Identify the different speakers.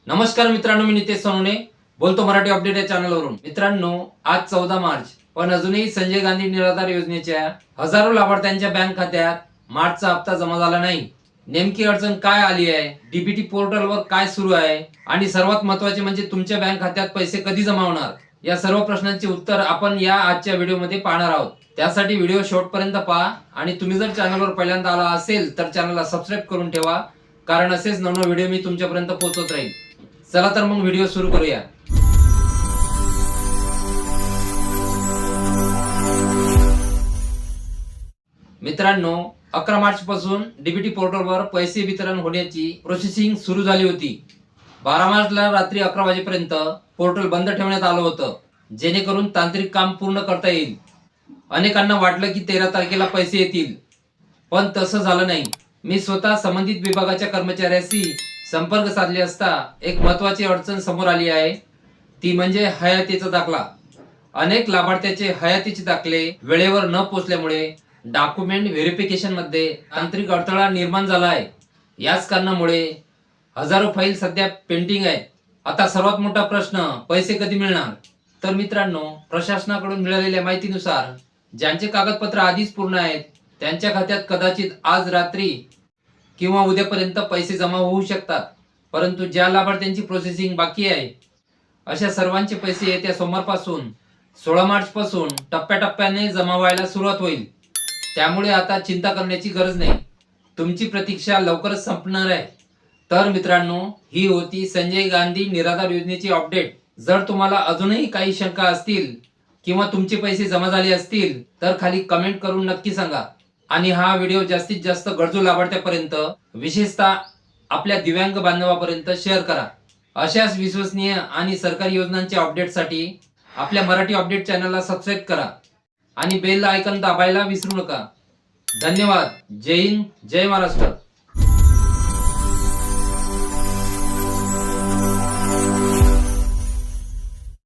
Speaker 1: नमस्कार मित्रांनो, मी नितेश सोनवणे बोलतो मराठी अपडेट या चॅनलवरून। मित्रांनो, आज 14 मार्च पण अजूनही संजय गांधी निराधार योजनेच्या हजारो लाभार्थ्यांच्या बँक खात्यात मार्चचा हप्ता जमा झाला नाही। नेमकी अडचण काय आली आहे, डीबीटी पोर्टलवर काय सुरू आहे आणि सर्वात महत्त्वाचे म्हणजे तुमच्या बँक खात्यात पैसे कधी जमा होणार, या सर्व प्रश्नांची उत्तर आपण या आजच्या व्हिडिओमध्ये पाहणार आहोत। त्यासाठी व्हिडिओ शेवटपर्यंत पहा आणि तुम्ही जर चॅनलवर पहिल्यांदा आला असेल तर चॅनलला सबस्क्राइब करून ठेवा, कारण असेच नवनवीन व्हिडिओ मी तुमच्यापर्यंत पोहोचवत राहील। चला तर मग व्हिडिओ सुरू करूया। मित्रांनो, 11 मार्च पासून डीबीटी पोर्टलवर पैसे वितरण होण्याची प्रोसेसिंग सुरू झाली होती। 12 मार्चला रात्री 11 वाजेपर्यंत पोर्टल बंद ठेवण्यात आलं होतं, जेणेकरून तांत्रिक काम पूर्ण करता येईल। अनेकांना वाटलं की 13 तारखेला पैसे येतील, पण तसं झालं नाही। मी स्वतः संबंधित विभागाच्या कर्मचाऱ्याशी संपर्क साधले असता एक महत्त्वाची अडचण समोर आली आहे, ती म्हणजे हयातीचा दाखला। अनेक लाभार्थ्याचे हयातीचे दाखले वेळेवर न पोहोचल्यामुळे डॉक्युमेंट व्हेरिफिकेशन मध्ये तांत्रिक अडथळा निर्माण झाला आहे। याच कारणामुळे हजारो फाईल सध्या पेंडिंग आहेत। आता सर्वात मोठा प्रश्न, पैसे कधी मिळणार? तर मित्रांनो, प्रशासनाकडून मिळालेल्या माहितीनुसार ज्यांचे कागदपत्र आधीच पूर्ण आहेत त्यांच्या खात्यात कदाचित आज रात्री किंवा उद्यापर्यंत पैसे जमा होऊ शकतात, परंतु ज्या लाभार्थ्यांची प्रोसेसिंग बाकी आहे अशा सर्वांचे पैसे येत्या सोमवारपासून 16 मार्च पासून टप्प्याटप्प्याने जमा व्हायला सुरुवात होईल। त्यामुळे आता चिंता करण्याची गरज नाही, तुमची प्रतीक्षा लवकरच संपणार आहे। तर मित्रांनो, ही होती संजय गांधी निराधार योजनेची अपडेट। जर तुम्हाला अजूनही काही शंका असतील किंवा तुमचे पैसे जमा झाले असतील तर खाली कमेंट करून नक्की सांगा आणि हा व्हिडिओ जास्तीत जास्त गरजू लाभार्थ्यापर्यंत, विशेषतः आपल्या दिव्यांग बांधवापर्यंत शेअर करा। अशाच विश्वसनीय आणि सरकारी योजनांच्या अपडेटसाठी आपल्या मराठी अपडेट चॅनलला सबस्क्राइब करा आणि बेल आयकॉन दाबायला विसरू नका। धन्यवाद। जय हिंद, जय महाराष्ट्र।